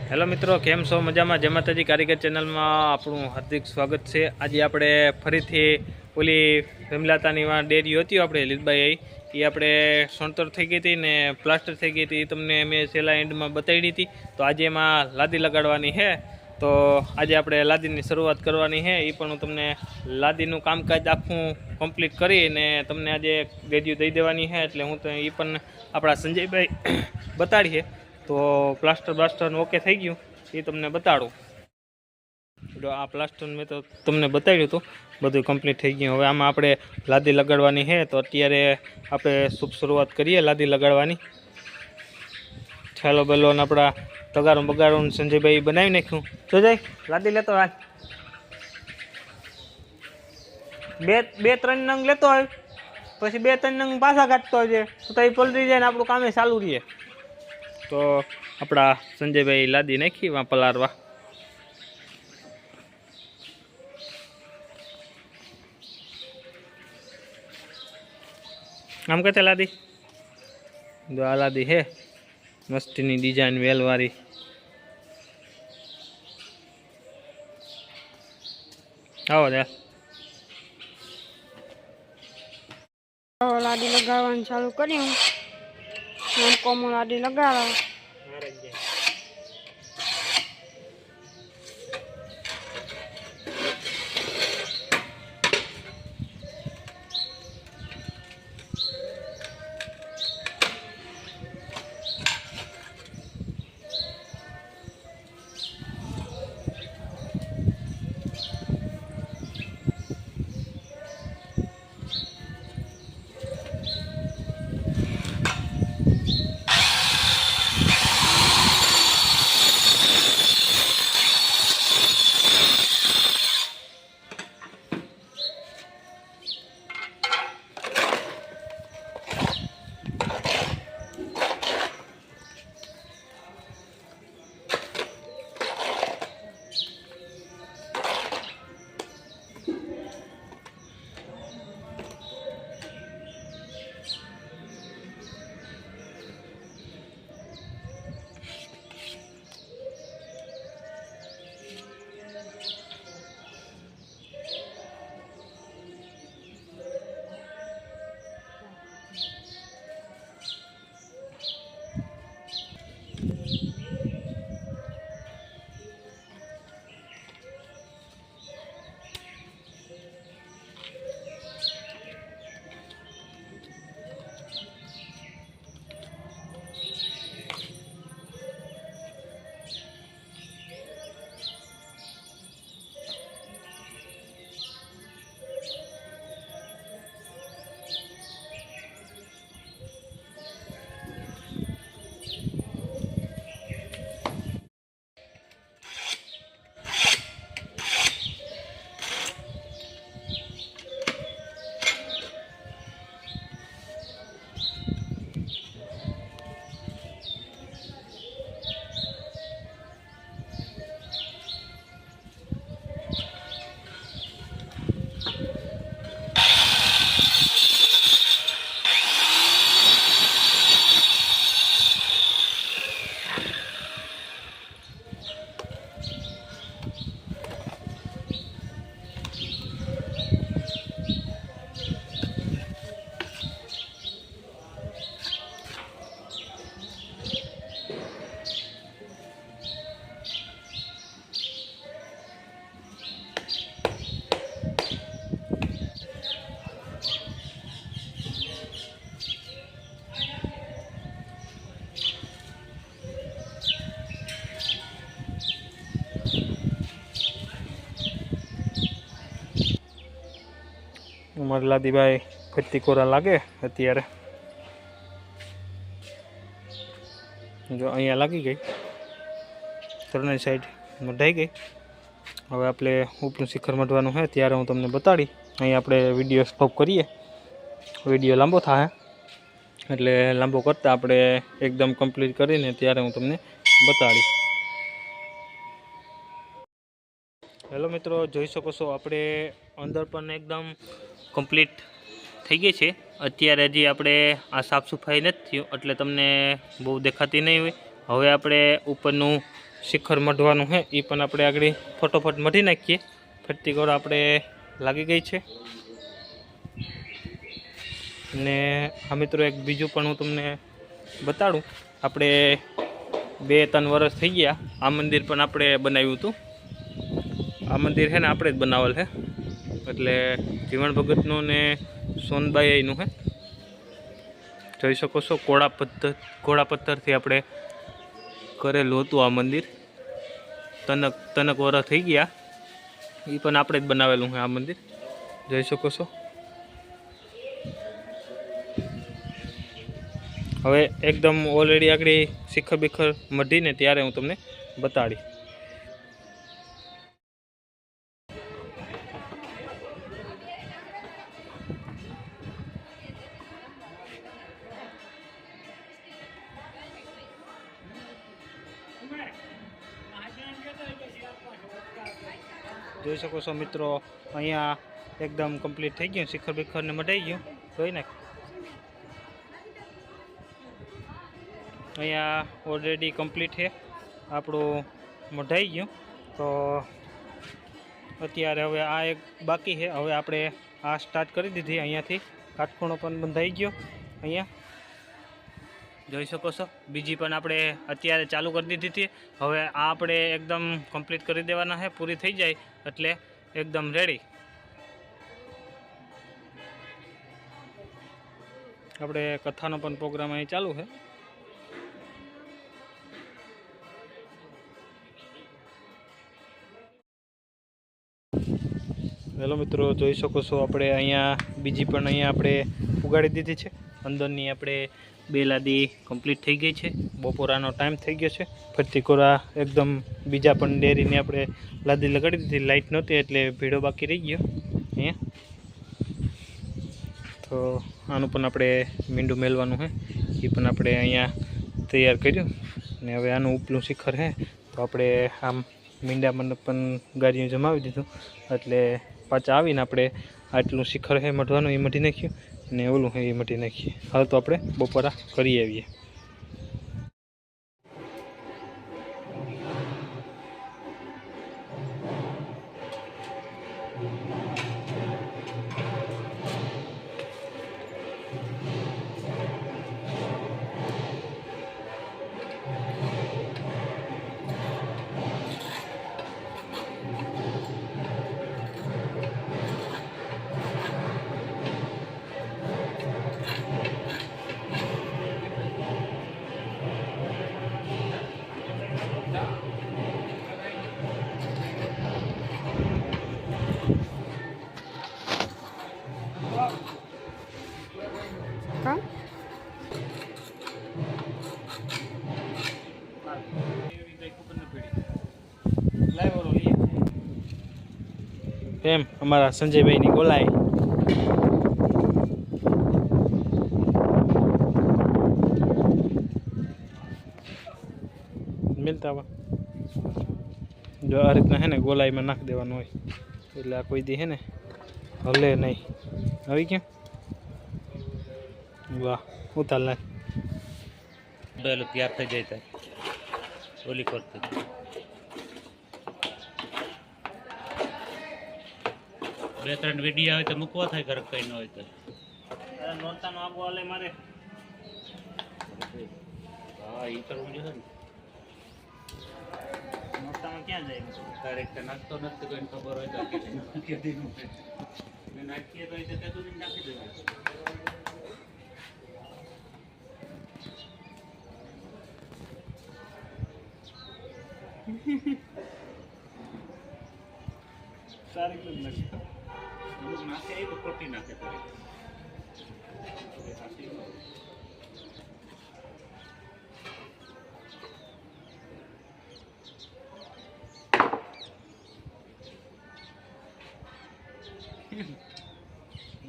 Hello मित्रों, केम छो? मजामां? जय माताजी कारीगर चेनल में आपणुं हार्दिक स्वागत है। आज आपणे फरीथी ओली विमलातानी डेरी होती आपणे लीलबाई ये आपणे सणतर थई गई थी ने प्लास्टर थई गई थी। तमने मैं छेल्ला एंड में बताड़ी थी। तो आज एमां लादी लगाड़वानी है। तो आज आपणे लादीनी शरूआत करवानी है। ये पण हूँ तमने लादीनुं कामकाज आखुं कम्प्लीट करीने तमने आज डेरीओ दई देवानी है। एटले हूँ तो ये पण आपणा संजयभाई बताड़ीए। तो प्लास्टर ब्लास्टर ओके थी गयु ये तमने बताड़ू। जो आ प्लास्टर में तो तमने बताड्યું तो બધું कम्प्लीट थी गયું। हवे आमां आपणे लादी लगाड़वानी है। तो अत्यारे आपणे शुभ शुरुआत करीए लादी लगाड़वानी। छालो बेलो ने आपड़ा तगारो बगारो संजयभाई बनावी नाख्युं। संजय लादी लेतो आ बे त्रण नंग लेतो आव पछी बे त्रण नंग पाछा काढतो आवजे तो ई पलटी जाय ने आपणुं कामे चालू रहे। तो अपना संजयभाई लादी नाखी वहाँ पलारवा। आम कहते लादी जो आ लादी है मस्ती डिजाइन वेल वाली। आओ दे लादी लगावવાનું ચાલુ કર્યું। હું કોમો લાદી લગાડો। અમારી લાદીભાઈ ફરતી કોરા લાગે અત્યારે। જો અહીંયા લાગી ગઈ ત્રણેય સાઈડ મઢાઈ ગઈ। હવે આપણે ઉપનું શિખર મઢવાનું છે ત્યારે હું તમને બતાડી। અહીં આપણે વિડીયો સ્ટોપ કરીએ। વિડીયો લાંબો થાય એટલે લાંબો કરતાં આપણે એકદમ કમ્પ્લીટ કરીને ત્યારે હું તમને બતાડીશ। हेलो मित्रों, જોઈ શકો છો આપણે અંદર પણ એકદમ કમ્પ્લીટ થઈ ગઈ છે। અત્યારે હજી આપણે આ સાફ સફાઈ નથી થયું એટલે તમને બહુ દેખાતી નહીં હોય। હવે આપણે ઉપરનું શિખર મઢવાનું છે એ પણ આપણે આગળ ફટોફટ મઢી નાખીએ. ફરતી ગોળ આપણે લાગી ગઈ છે. ને આ મિત્રો એક બીજું પણ હું તમને બતાડું. આપણે 2-3 વર્ષ થઈ ગયા આ મંદિર પણ આપણે બનાવ્યું હતું. આ મંદિર છે ને આપણે જ બનાવેલ છે, એટલે જીવણ ભગતનું ને સોનબાઈનું છે. જોઈ શકો છો ઘોડા પથ્થરથી આપણે કરેલું હતું આ મંદિર. તનક વર્ષ થઈ ગયા એ પણ આપણે જ બનાવેલું છે આ મંદિર. જોઈ શકો છો. હવે એકદમ ઓલરેડી આગળ શિખર બિખર મઢીને ત્યારે હું તમને બતાડી. જોઈ શકો છો મિત્રો, અહીંયા એકદમ કમ્પ્લીટ થઈ ગયું. શિખર બિખરને મઢાઈ ગયું. જોઈ નાખ. અહીંયા ઓલરેડી કમ્પ્લીટ છે આપણું મઢાઈ ગયું. તો અત્યારે હવે આ એક બાકી છે. હવે આપણે આ સ્ટાર્ટ કરી દીધી. અહીંયાથી કાટખૂણો પણ બંધાઈ ગયો. અહીંયા જોઈ શકો છો. બીજી પણ આપણે અત્યારે ચાલુ કરી દીધી હતી. હવે આ આપણે એકદમ કમ્પ્લીટ કરી દેવાના છે. પૂરી થઈ જાય એટલે એકદમ રેડી. આપણે કથાનો પણ પ્રોગ્રામ અહીં ચાલુ છે. હેલો મિત્રો, જોઈ શકો છો આપણે અહીંયા બીજી પણ અહીંયા આપણે ઉગાડી દીધી છે. અંદરની આપણે 2 લાદી કમ્પ્લીટ થઈ ગઈ છે. બપોરાનો ટાઈમ થઈ ગયો છે. ફરતી કોરા એકદમ બીજા પણ ડેરીને આપણે લાદી લગાડી દીધી. લાઇટ નહોતી એટલે ભીડો બાકી રહી ગયો અહીંયા. તો આનું પણ આપણે મીંડું મેળવાનું છે એ પણ આપણે અહીંયા તૈયાર કર્યું. ને હવે આનું ઉપલું શિખર છે તો આપણે આમ મીંડામાં પણ ગાડીઓ જમાવી દીધું. એટલે પાછા આવીને આપણે આટલું શિખર છે મઢવાનું એ મઢી નાખ્યું ને ઓલું છે એ મઢી નાખીએ. હાલ તો આપણે બપોરા કરી આવીએ. કાં એમ અમારા સંજયભાઈની ગોલાઈ મિલતા વા. જો આ રીતના હે ને ગોલાઈમાં નાખી દેવાનું હોય એટલે આ કોઈ દી હે ને હલે નહીં. આવી ગયું? વાહ, ઉતાર નાખ. તૈયાર થઈ જાય થાય ઓલી કરતી 2-3 વિડીયો આવે તો મૂકવા થાય. ઘર કઈ ન હોય તો નોરતાનો આગો હાલે મારે. હા, એ કરવું જોઈએ ને. નોરતામાં ક્યાં જાય? તારીખ નાખતો નથી, કોઈને ખબર હોય તો નાખીએ તો ત્યાં સુધી નાખી દેવું. સારી જ નથી. નાખે એ તો ખોટી નાખે તારીખ.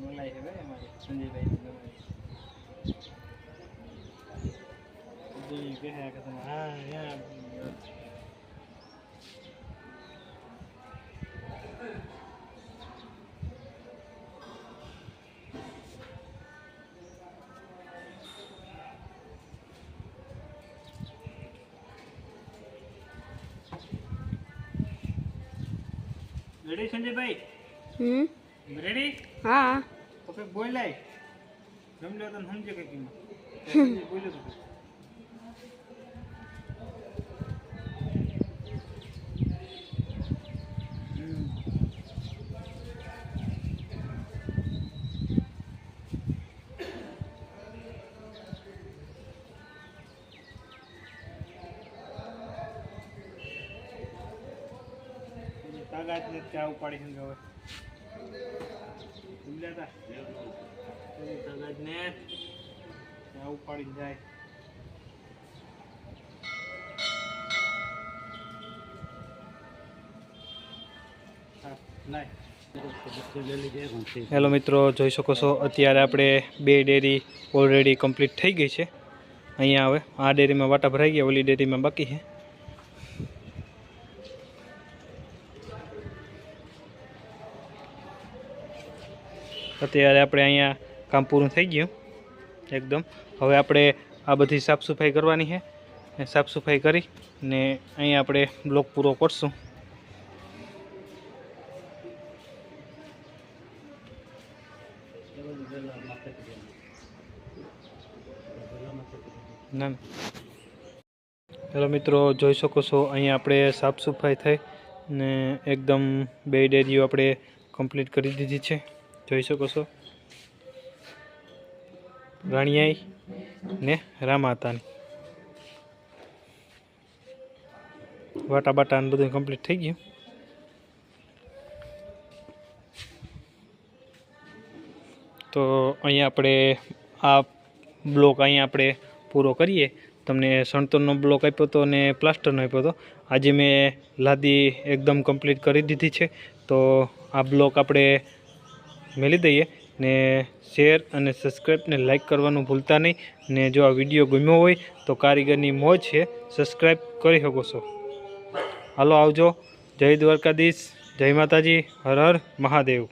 બોલાય છે ભાઈ અમારે સંજયભાઈ હા યા રેડી સંજયભાઈ? રેડી? હા તો કઈ બોલાય સમજો તને સમજે કઈ કીમાં બોલ્યો તો તાગાત ને ચા ઉપાડી છે હવે સમજાતા તાગાત ને ચા ઉપાડી જાય હેલો મિત્રો, જોઈ શકો છો અત્યારે આપણે 2 ડેરી ઓલરેડી કમ્પ્લીટ થઈ ગઈ છે. અહીંયા હવે આ ડેરીમાં વાટા ભરાઈ ગયા, ઓલી ડેરીમાં બાકી છે. અત્યારે આપણે અહીંયા કામ પૂરું થઈ ગયું એકદમ. હવે આપણે આ બધી સાફ સફાઈ કરવાની છે. સાફ સફાઈ કરી ને અહીંયા આપણે બ્લોક પૂરો કરશું. ના હેલો મિત્રો, જોઈ શકો છો અહીંયા આપણે સાફ સફાઈ થઈ ને એકદમ 2 ડેરીઓ આપણે કમ્પ્લીટ કરી દીધી છે. જોઈ શકો છો રાણિયાઈ ને રામાતાની વાટા બાટા બધું કમ્પ્લીટ થઈ ગયું. તો અહીંયા આપણે આ બ્લોક અહીંયા આપણે પૂરો કરીએ. તમને સણતરનો બ્લોક આપ્યો હતો અને પ્લાસ્ટરનો આપ્યો હતો. આજે મેં લાદી એકદમ કમ્પ્લીટ કરી દીધી છે. તો આ બ્લોક આપણે મેલી દઈએ ને શેર અને સબસ્ક્રાઈબ ને લાઈક કરવાનું ભૂલતા નહીં. ને જો આ વિડીયો ગમ્યો હોય તો કારીગરની મોજ છે, સબસ્ક્રાઈબ કરી શકો છો. હાલો આવજો. જય દ્વારકાધીશ, જય માતાજી, હર હર મહાદેવ.